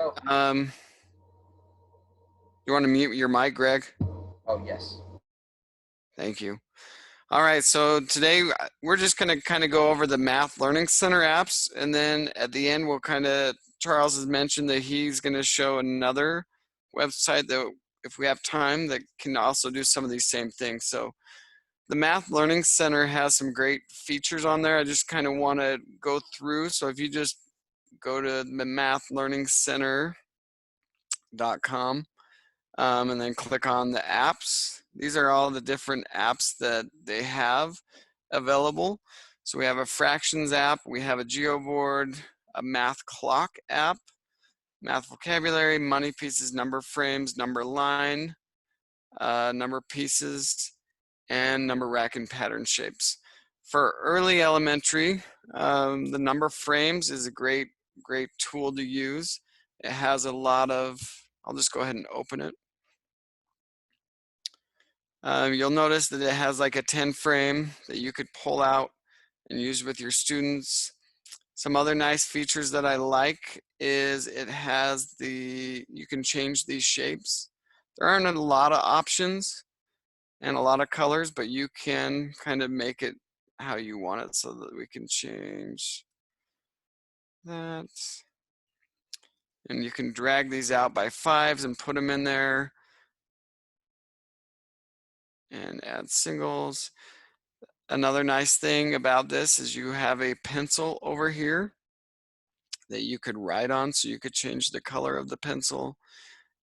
Oh, You want to mute your mic, Greg? oh yes. Thank you. All right, so today we're just going to kind of go over the Math Learning Center apps, and then at the end we'll Charles has mentioned that he's going to show another website that, if we have time, that can also do some of these same things. So the Math Learning Center has some great features on there. I just kind of want to go through. So if you just go to the mathlearningscenter.com and then click on the apps. These are all the different apps that they have available. So we have a fractions app, we have a geoboard, a math clock app, math vocabulary, money pieces, number frames, number line, number pieces, and number rack and pattern shapes. For early elementary, the number frames is a great tool to use. It has a lot of, I'll just go ahead and open it. You'll notice that it has like a 10 frame that you could pull out and use with your students. Some other nice features that I like is it has you can change these shapes. There aren't a lot of options and a lot of colors, but you can kind of make it how you want it, so that we can change that. And you can drag these out by 5s and put them in there and add singles. Another nice thing about this is you have a pencil over here that you could write on, so you could change the color of the pencil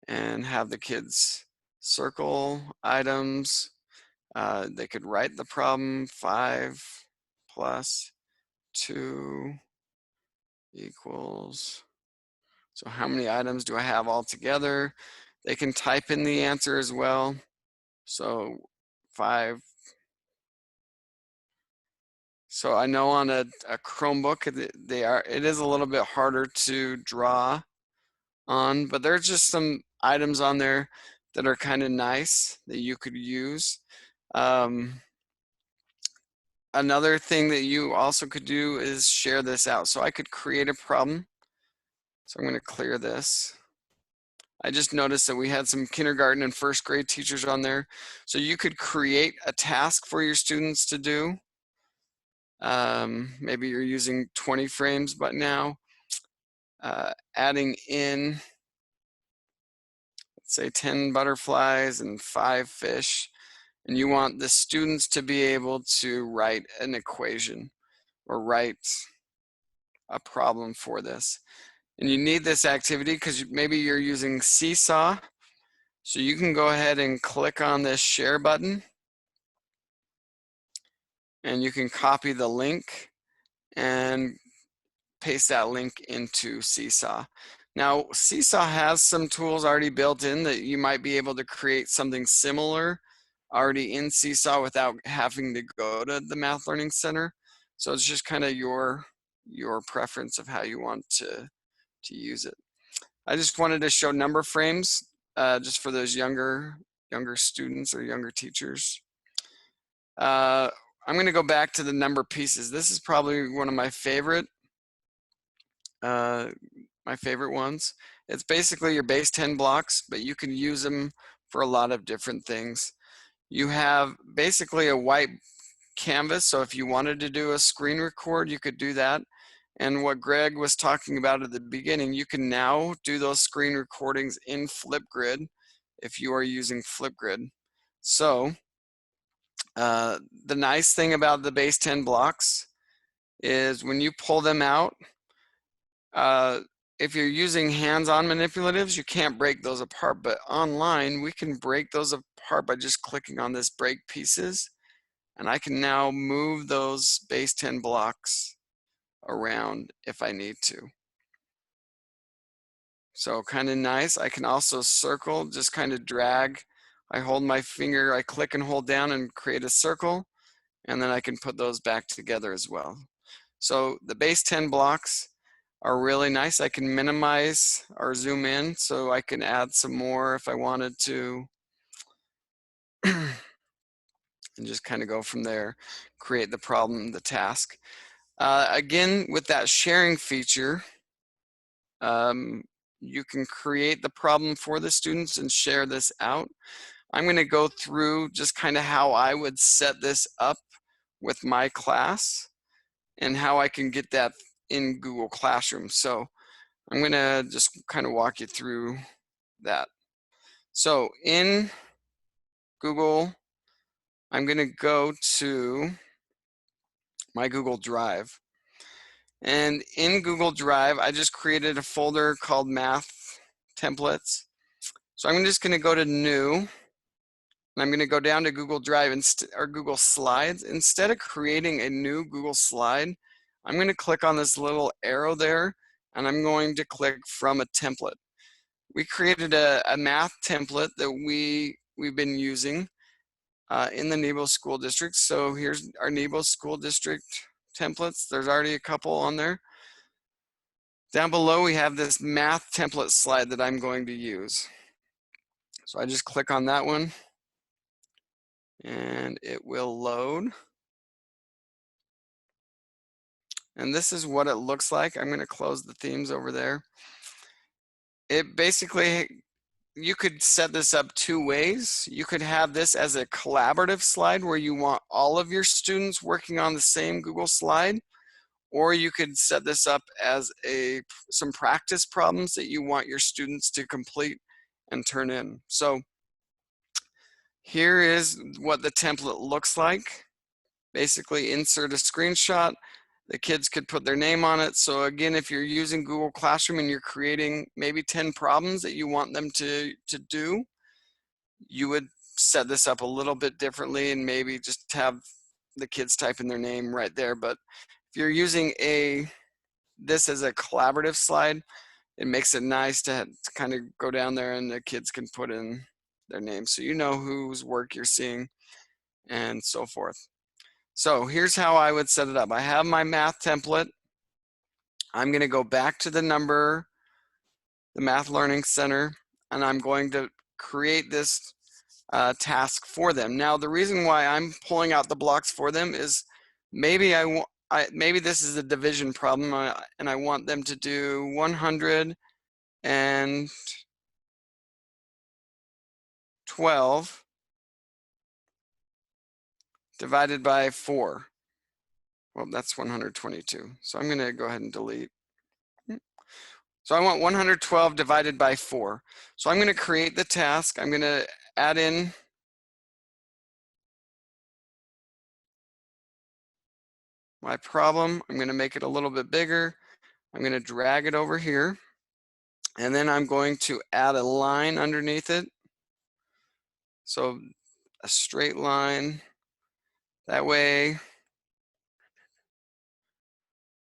and have the kids circle items. They could write the problem, 5 plus 2 equals, so how many items do I have all together? They can type in the answer as well. So 5. So I know on a Chromebook, it is a little bit harder to draw on, but there's just some items on there that are kind of nice that you could use. Another thing that you also could do is share this out. So I could create a problem. So I'm going to clear this. I just noticed that we had some kindergarten and first grade teachers on there. So you could create a task for your students to do. Maybe you're using 20 frames, but now adding in, let's say 10 butterflies and 5 fish, and you want the students to be able to write an equation or write a problem for this. And you need this activity because maybe you're using Seesaw. So you can go ahead and click on this share button, and you can copy the link and paste that link into Seesaw. Now, Seesaw has some tools already built in that you might be able to create something similar already in Seesaw without having to go to the Math Learning Center. So it's just kind of your preference of how you want to use it. I just wanted to show number frames just for those younger students or younger teachers. I'm going to go back to the number pieces. This is probably one of my favorite ones. It's basically your base 10 blocks, but you can use them for a lot of different things. You have basically a white canvas, so if you wanted to do a screen record, you could do that. And what Greg was talking about at the beginning, you can now do those screen recordings in Flipgrid if you are using Flipgrid. So the nice thing about the base 10 blocks is when you pull them out, if you're using hands-on manipulatives, you can't break those apart, but online we can break those apart by just clicking on this break pieces, and I can now move those base 10 blocks around if I need to. So kind of nice. I can also circle, just kind of drag. I hold my finger, I click and hold down and create a circle, and then I can put those back together as well. So the base 10 blocks are really nice. I can minimize or zoom in, so I can add some more if I wanted to. And just kind of go from there, create the problem, the task. Again, with that sharing feature, you can create the problem for the students and share this out. I'm going to go through just kind of how I would set this up with my class and how I can get that in Google Classroom. So I'm going to just kind of walk you through that. So in Google, I'm going to go to my Google Drive. And in Google Drive, I just created a folder called Math Templates. So I'm just going to go to New, and I'm going to go down to Google Drive or Google Slides. Instead of creating a new Google slide, I'm going to click on this little arrow there, and I'm going to click from a template. We created a math template that we've been using in the Nebo School District. So here's our Nebo School District templates. There's already a couple on there. Down below, we have this math template slide that I'm going to use. So I just click on that one, and it will load. And this is what it looks like. I'm going to close the themes over there. It basically, you could set this up two ways. You could have this as a collaborative slide where you want all of your students working on the same Google slide, or you could set this up as some practice problems that you want your students to complete and turn in. So here is what the template looks like. Basically, insert a screenshot. The kids could put their name on it. So again, if you're using Google Classroom and you're creating maybe 10 problems that you want them to do, you would set this up a little bit differently and maybe just have the kids type in their name right there. But if you're using this as a collaborative slide, it makes it nice to kind of go down there and the kids can put in their name so you know whose work you're seeing and so forth. So here's how I would set it up. I have my math template. I'm going to go back to the Math Learning Center, and I'm going to create this task for them. Now, the reason why I'm pulling out the blocks for them is maybe maybe this is a division problem, and I want them to do 112 divided by 4. Well, that's 122. So I'm going to go ahead and delete. So I want 112 divided by 4. So I'm going to create the task. I'm going to add in my problem. I'm going to make it a little bit bigger. I'm going to drag it over here. And then I'm going to add a line underneath it. So a straight line. That way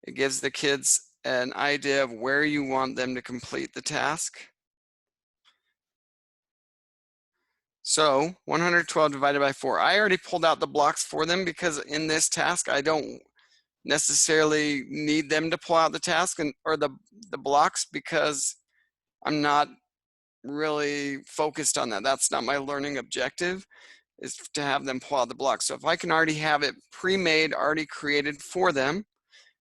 it gives the kids an idea of where you want them to complete the task. So 112 divided by 4. I already pulled out the blocks for them because in this task, I don't necessarily need them to pull out the task or the blocks because I'm not really focused on that. That's not my learning objective, is to have them pull out the blocks. So if I can already have it pre-made, already created for them,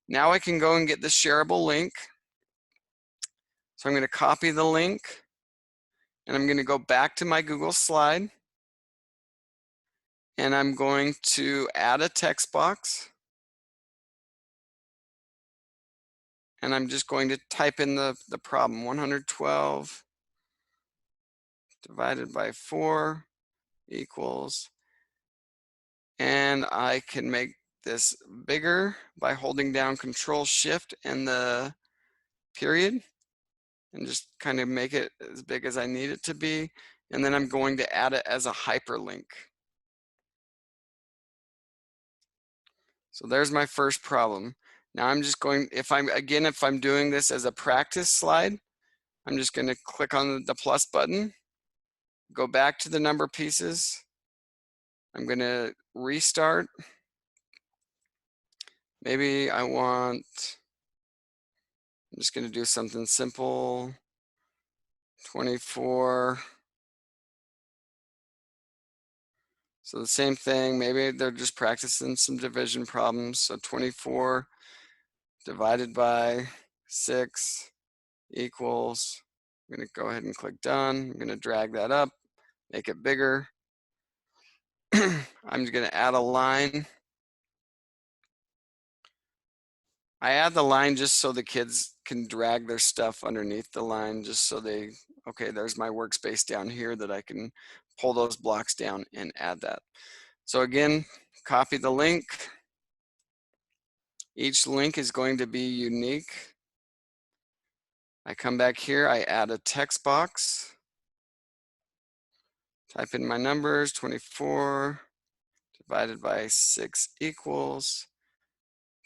now I can go and get the shareable link. So I'm going to copy the link, and I'm going to go back to my Google slide, and I'm going to add a text box. And I'm just going to type in the problem, 112 divided by 4 equals, and I can make this bigger by holding down Control Shift and the period, and just kind of make it as big as I need it to be. And then I'm going to add it as a hyperlink. So there's my first problem. Now I'm just going, if I'm doing this as a practice slide, I'm just going to click on the plus button, go back to the number pieces. I'm going to restart. Maybe I'm just going to do something simple, 24. So the same thing, maybe they're just practicing some division problems. So 24 divided by 6 equals I'm going to go ahead and click done. I'm going to drag that up, make it bigger. I'm just going to add a line. I add the line just so the kids can drag their stuff underneath the line, just so they, okay, there's my workspace down here that I can pull those blocks down and add that. So again, copy the link. Each link is going to be unique. I come back here, I add a text box. Type in my numbers, 24 divided by 6 equals.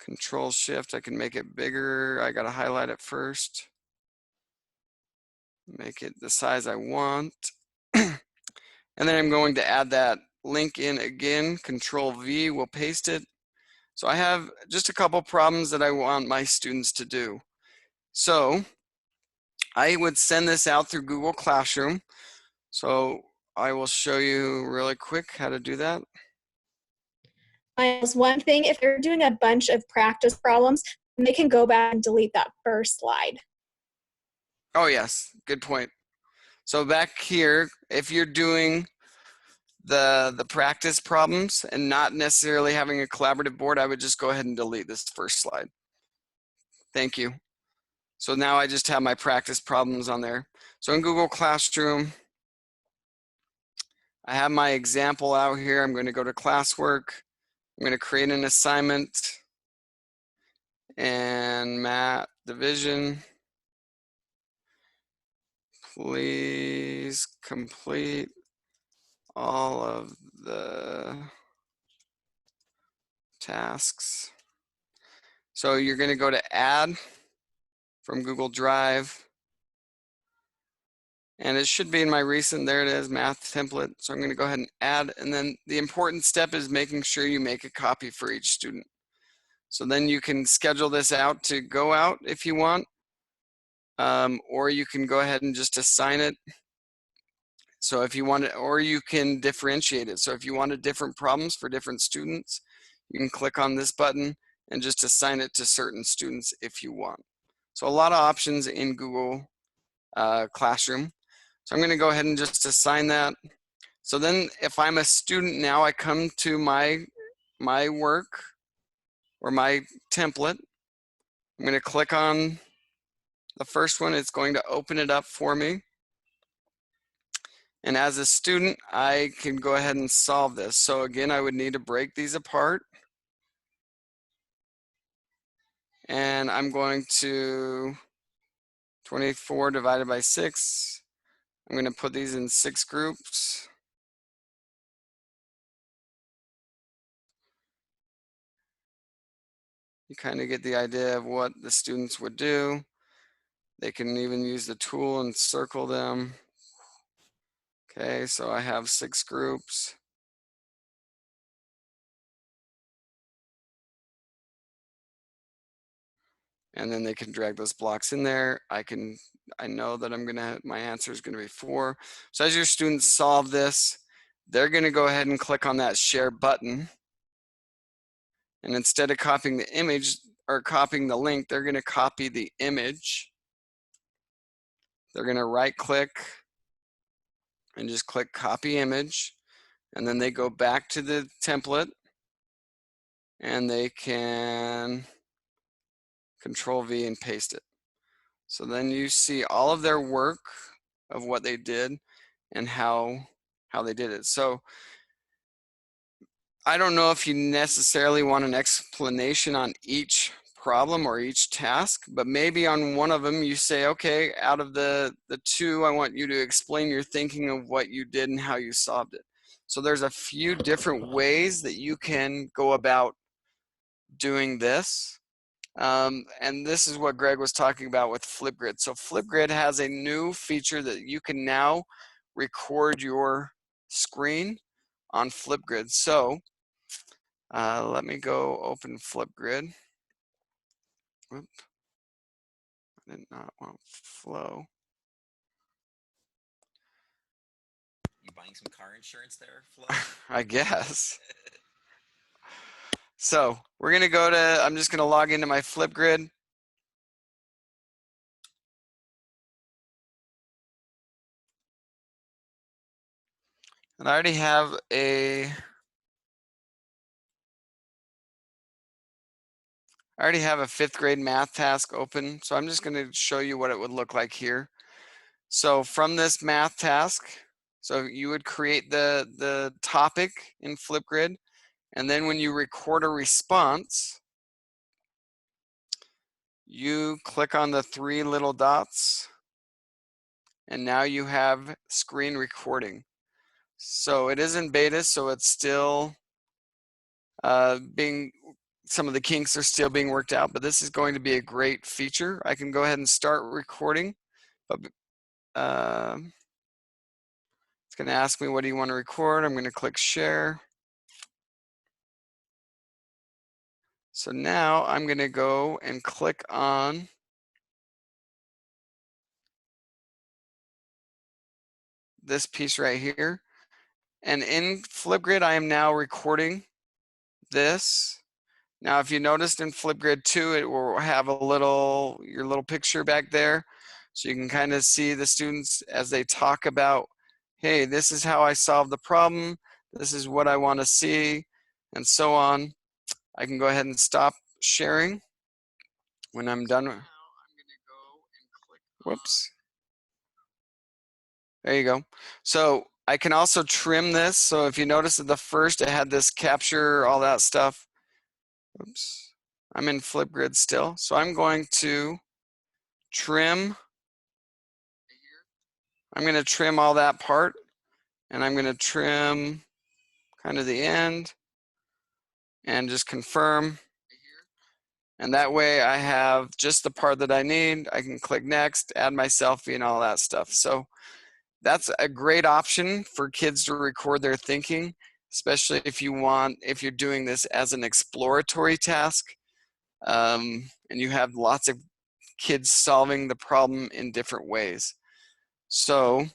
Control Shift, I can make it bigger. I gotta highlight it first. Make it the size I want. And then I'm going to add that link in again. Control V will paste it. So I have just a couple problems that I want my students to do. So I would send this out through Google Classroom. So I will show you really quick how to do that. One thing, if they're doing a bunch of practice problems, they can go back and delete that first slide. Oh yes, good point. So back here, if you're doing the practice problems and not necessarily having a collaborative board, I would just go ahead and delete this first slide. Thank you. So now I just have my practice problems on there. So in Google Classroom, I have my example out here. I'm going to go to classwork. I'm going to create an assignment and math division. Please complete all of the tasks. So you're going to go to add from Google Drive. And it should be in my recent, there it is, math template. So I'm going to go ahead and add. And then the important step is making sure you make a copy for each student. So then you can schedule this out to go out if you want. Or you can go ahead and just assign it. So if you want it, or you can differentiate it. So if you wanted different problems for different students, you can click on this button and just assign it to certain students if you want. So a lot of options in Google Classroom. So I'm going to go ahead and just assign that. So then if I'm a student now, I come to my work or my template. I'm going to click on the first one. It's going to open it up for me. And as a student, I can go ahead and solve this. So again, I would need to break these apart. And I'm going to 24 divided by 6. I'm going to put these in 6 groups. You kind of get the idea of what the students would do. They can even use the tool and circle them. Okay, so I have 6 groups. And then they can drag those blocks in there. I know that my answer is gonna be 4. So as your students solve this, they're gonna go ahead and click on that share button. And instead of copying the image or copying the link, they're gonna copy the image. They're gonna right click and just click copy image. And then they go back to the template and they can Control V and paste it. So then you see all of their work of what they did and how they did it. So I don't know if you necessarily want an explanation on each problem or each task, but maybe on one of them you say, okay, out of the 2, I want you to explain your thinking of what you did and how you solved it. So there's a few different ways that you can go about doing this. And this is what Greg was talking about with Flipgrid. So Flipgrid has a new feature that you can now record your screen on Flipgrid. So let me go open Flipgrid. Whoop. I did not want flow. You buying some car insurance there, Flo? I guess. So we're gonna go to, I'm just gonna log into my Flipgrid. And I already have a fifth grade math task open, so I'm just going to show you what it would look like here. So from this math task, so you would create the topic in Flipgrid, and then when you record a response, you click on the 3 little dots, and now you have screen recording. So it is in beta, so it's still some of the kinks are still being worked out, but this is going to be a great feature. I can go ahead and start recording, but it's going to ask me, what do you want to record? I'm going to click share. So now I'm going to go and click on this piece right here. And in Flipgrid, I am now recording this. Now, if you noticed in Flipgrid 2, it will have your little picture back there. So you can kind of see the students as they talk about, hey, this is how I solved the problem. This is what I want to see, and so on. I can go ahead and stop sharing when I'm done. Whoops. There you go. So I can also trim this. So if you notice at the first, it had this capture, all that stuff. Oops. I'm in Flipgrid still. So I'm going to trim. I'm going to trim all that part, and I'm going to trim kind of the end and just confirm. And that way I have just the part that I need. I can click next, add my selfie and all that stuff. So that's a great option for kids to record their thinking, especially if you're doing this as an exploratory task, and you have lots of kids solving the problem in different ways. So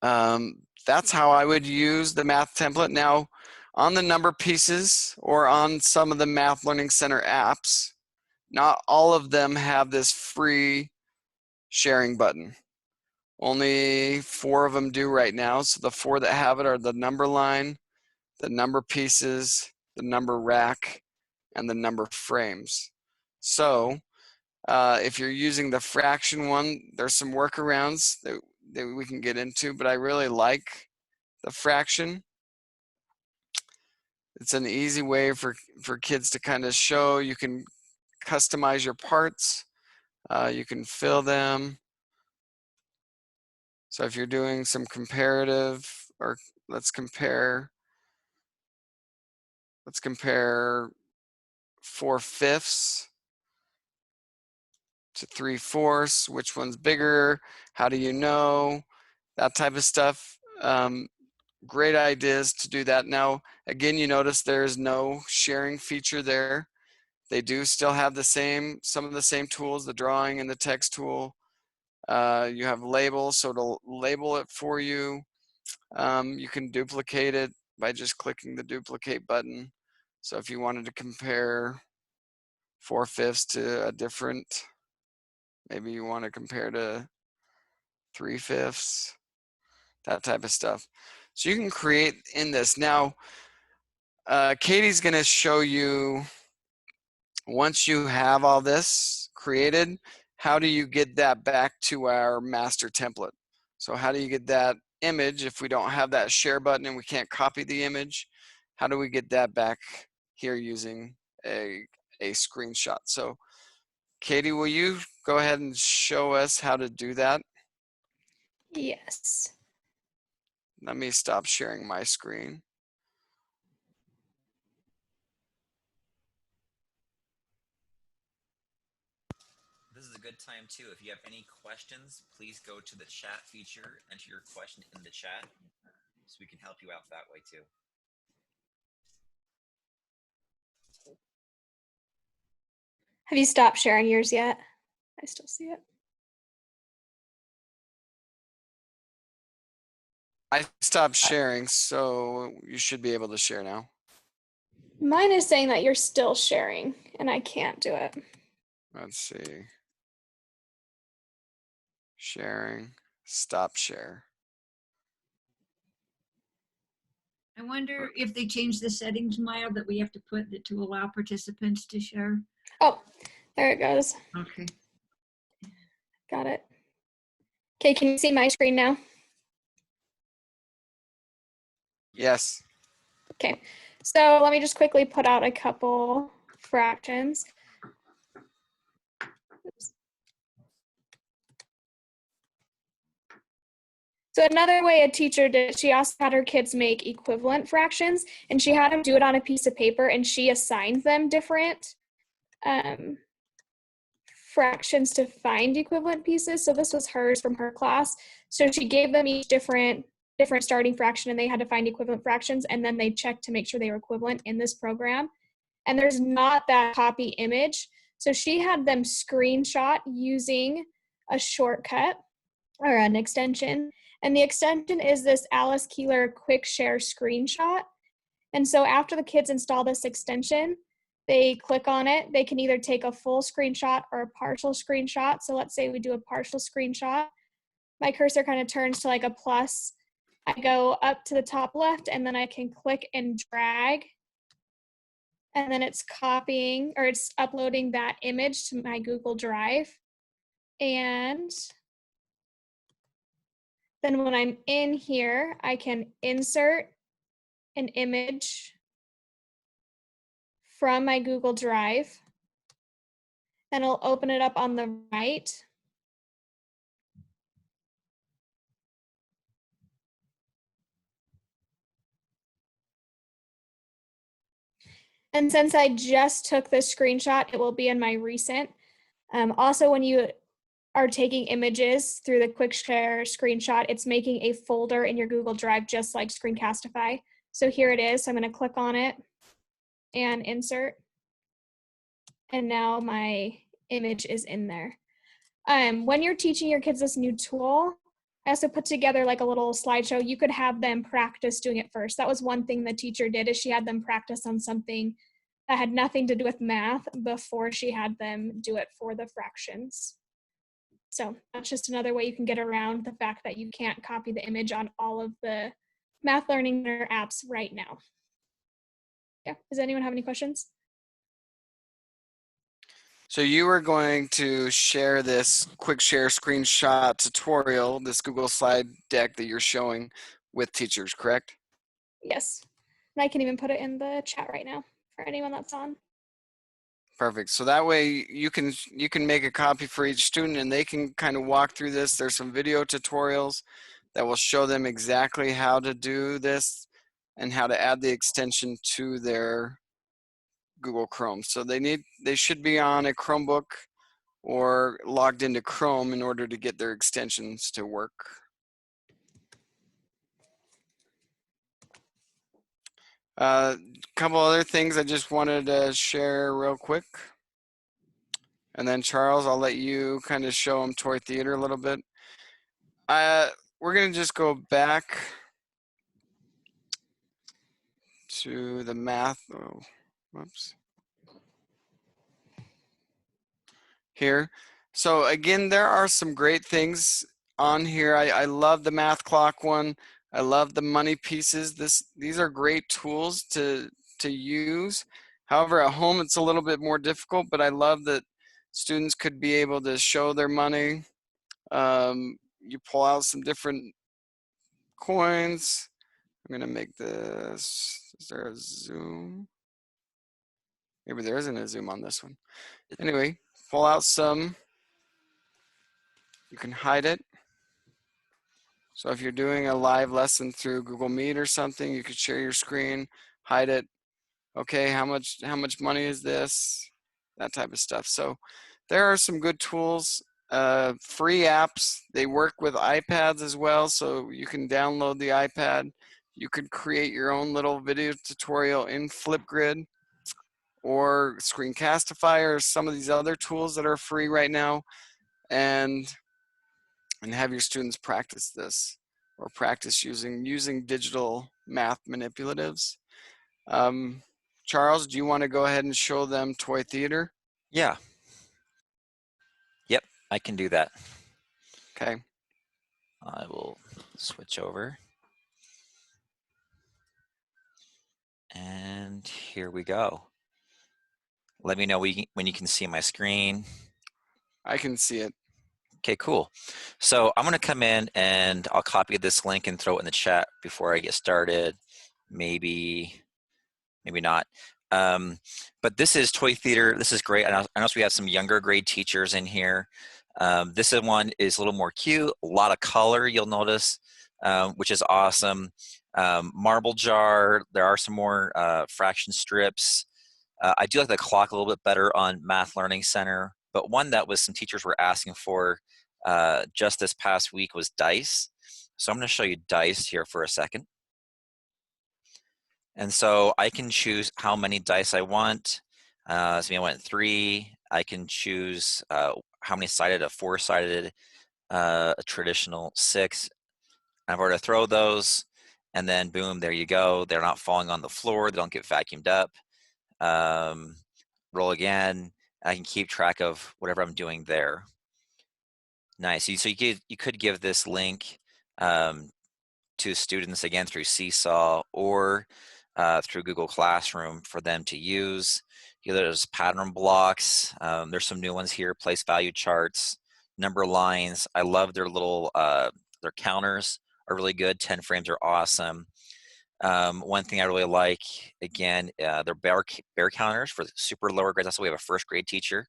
that's how I would use the math template. Now, on the number pieces or on some of the Math Learning Center apps, not all of them have this free sharing button. Only 4 of them do right now. So the 4 that have it are the number line, the number pieces, the number rack, and the number frames. So if you're using the fraction one, there's some workarounds that we can get into, but I really like the fraction. It's an easy way for kids to kind of show. You can customize your parts. You can fill them. So if you're doing some comparative, or let's compare 4/5 to 3/4. Which one's bigger? How do you know? That type of stuff. Great ideas to do that. Now, again, you notice there's no sharing feature there. They do still have some of the same tools, the drawing and the text tool. You have labels, so it'll label it for you. You can duplicate it by just clicking the duplicate button. So if you wanted to compare 4/5 to a different, maybe you want to compare to 3/5, that type of stuff. So you can create in this. Now, Katie's going to show you, once you have all this created, how do you get that back to our master template? So how do you get that image if we don't have that share button and we can't copy the image? How do we get that back here using a screenshot? So Katie, will you go ahead and show us how to do that? Yes. Let me stop sharing my screen. This is a good time too. If you have any questions, please go to the chat feature, enter your question in the chat, so we can help you out that way too. Have you stopped sharing yours yet? I still see it. I stopped sharing, so you should be able to share now. Mine is saying that you're still sharing, and I can't do it. Let's see. Sharing, stop share. I wonder if they change the settings, Maya, that we have to put that to allow participants to share. Oh, there it goes. Okay. Got it. Okay, can you see my screen now? Yes. Okay, so let me just quickly put out a couple fractions. Oops. So another way a teacher did, she also had her kids make equivalent fractions, and she had them do it on a piece of paper, and she assigned them different fractions to find equivalent pieces. So this was hers from her class. So she gave them each different starting fraction, and they had to find equivalent fractions, and then they checked to make sure they were equivalent in this program. And there's not that copy image. So she had them screenshot using a shortcut or an extension. And the extension is this Alice Keeler Quick Share Screenshot. And so after the kids install this extension, they click on it. They can either take a full screenshot or a partial screenshot. So let's say we do a partial screenshot. My cursor kind of turns to like a plus. I go up to the top left, and then I can click and drag. And then it's copying, or it's uploading that image to my Google Drive. And then when I'm in here, I can insert an image from my Google Drive, and I'll open it up on the right. And since I just took this screenshot, it will be in my recent. Also, when you are taking images through the quick share screenshot, it's making a folder in your Google Drive just like Screencastify. So here it is. So I'm going to click on it and insert. And now my image is in there. When you're teaching your kids this new tool, I also put together like a little slideshow. You could have them practice doing it first. That was one thing the teacher did, is she had them practice on something that had nothing to do with math before she had them do it for the fractions. So that's just another way you can get around the fact that you can't copy the image on all of the Math Learning Center apps right now. Yeah, does anyone have any questions? So you are going to share this quick share screenshot tutorial, this Google slide deck that you're showing with teachers, correct? Yes, and I can even put it in the chat right now for anyone that's on. Perfect. So that way you can make a copy for each student, and they can kind of walk through this. There's some video tutorials that will show them exactly how to do this and how to add the extension to their Google Chrome. So they should be on a Chromebook or logged into Chrome in order to get their extensions to work. A couple other things I just wanted to share real quick. And then Charles, I'll let you kind of show them Toy Theater a little bit. We're gonna just go back to the math. Oh, whoops. Here. So again, there are some great things on here. I love the math clock one. I love the money pieces. These are great tools to use. However, at home it's a little bit more difficult, but I love that students could be able to show their money. You pull out some different coins. I'm gonna make this, is there a zoom? Maybe there isn't a zoom on this one. Anyway, pull out some. You can hide it. So if you're doing a live lesson through Google Meet or something, you could share your screen, hide it. Okay, how much money is this? That type of stuff. So there are some good tools, free apps. They work with iPads as well, so you can download the iPad. You could create your own little video tutorial in Flipgrid or Screencastify or some of these other tools that are free right now, and have your students practice this or practice using digital math manipulatives. Charles, do you want to go ahead and show them Toy Theater? Yeah. Yep, I can do that. Okay. I will switch over. And here we go. Let me know when you can see my screen. I can see it. Okay, cool. So I'm going to come in and I'll copy this link and throw it in the chat before I get started. Maybe not. But this is Toy Theater. This is great. I know we have some younger grade teachers in here. This one is a little more cute, a lot of color, you'll notice, which is awesome. Marble jar, there are some more fraction strips. I do like the clock a little bit better on Math Learning Center, but one that was some teachers were asking for just this past week was dice. So I'm going to show you dice here for a second. And so I can choose how many dice I want. So I went 3. I can choose how many sided, a 4-sided, a traditional 6. I've already throw those, and then boom, there you go. They're not falling on the floor. They don't get vacuumed up. Roll again. I can keep track of whatever I'm doing there. Nice. So you could give this link to students again through Seesaw or through Google Classroom for them to use. There's pattern blocks. There's some new ones here, place value charts, number lines. I love their little, their counters are really good. 10 frames are awesome. One thing I really like, again, they're bear counters for super lower grades. That's why we have a first grade teacher.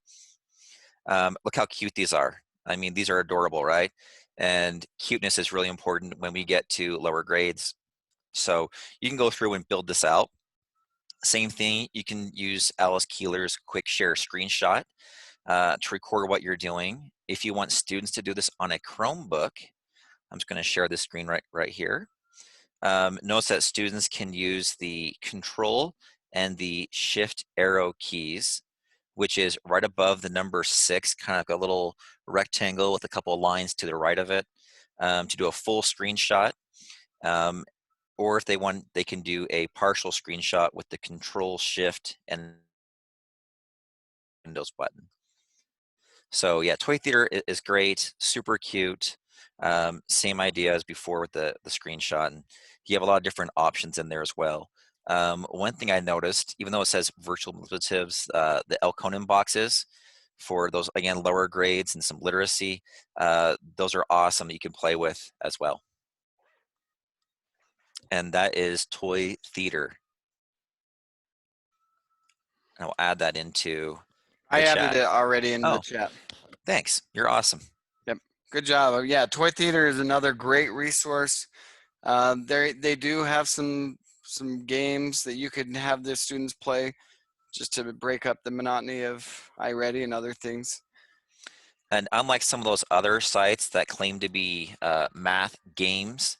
Look how cute these are. I mean, these are adorable, right? And cuteness is really important when we get to lower grades. So you can go through and build this out. Same thing, you can use Alice Keeler's quick share screenshot to record what you're doing. If you want students to do this on a Chromebook, I'm just going to share this screen right here. Notice that students can use the control and the shift arrow keys, which is right above the number 6, kind of like a little rectangle with a couple of lines to the right of it, to do a full screenshot. Or if they want, they can do a partial screenshot with the control shift and Windows button. So yeah, Toy Theater is great, super cute. Same idea as before with the screenshot, and you have a lot of different options in there as well. One thing I noticed, even though it says virtual manipulatives, the El Conan boxes for those, again, lower grades and some literacy, those are awesome that you can play with as well. And that is Toy Theater. And I'll add that into the I chat. added it already in the chat. Thanks. You're awesome. Yep. Good job. Yeah, Toy Theater is another great resource. They do have some games that you can have the students play just to break up the monotony of iReady and other things. And unlike some of those other sites that claim to be math games,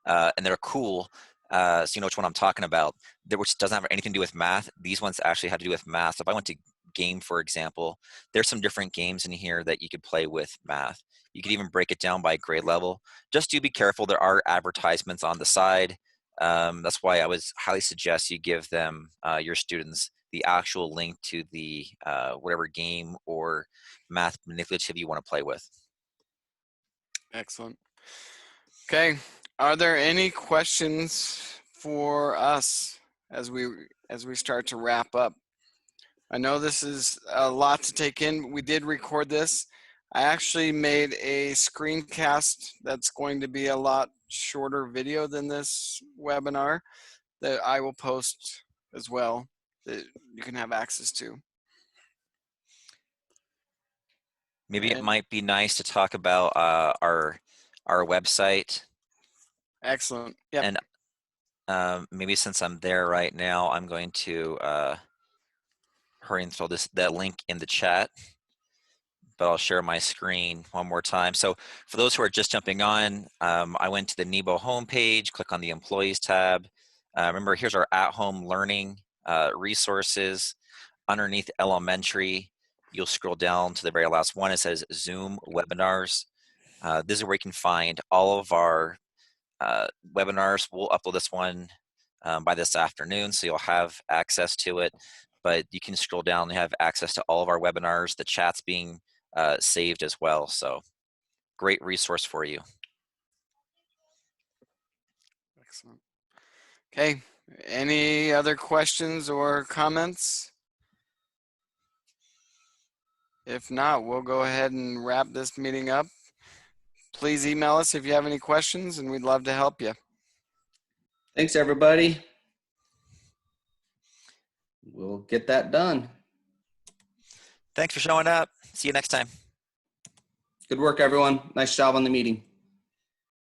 and they're cool, so you know which one I'm talking about, which doesn't have anything to do with math. These ones actually have to do with math. So if I went to game, for example, there's some different games in here that you could play with math. You could even break it down by grade level. Just do be careful. There are advertisements on the side. That's why I would highly suggest you give them, your students, the actual link to the whatever game or math manipulative you want to play with. Excellent. Okay, are there any questions for us as we start to wrap up? I know this is a lot to take in. We did record this. I actually made a screencast that's going to be a lot shorter video than this webinar that I will post as well, that you can have access to. Maybe it might be nice to talk about our website. Excellent. Yep. And maybe since I'm there right now, I'm going to hurry and throw that link in the chat. But I'll share my screen one more time. So for those who are just jumping on, I went to the Nebo homepage, click on the Employees tab. Remember, here's our at-home learning resources. Underneath Elementary, you'll scroll down to the very last one. It says Zoom webinars. This is where you can find all of our webinars. We'll upload this one by this afternoon, so you'll have access to it. But you can scroll down and have access to all of our webinars. The chat's being saved as well. So great resource for you. Excellent. Okay, Any other questions or comments? If not, we'll go ahead and wrap this meeting up. Please email us if you have any questions, and we'd love to help you. Thanks, everybody. We'll get that done. Thanks for showing up. See you next time. Good work, everyone. Nice job on the meeting.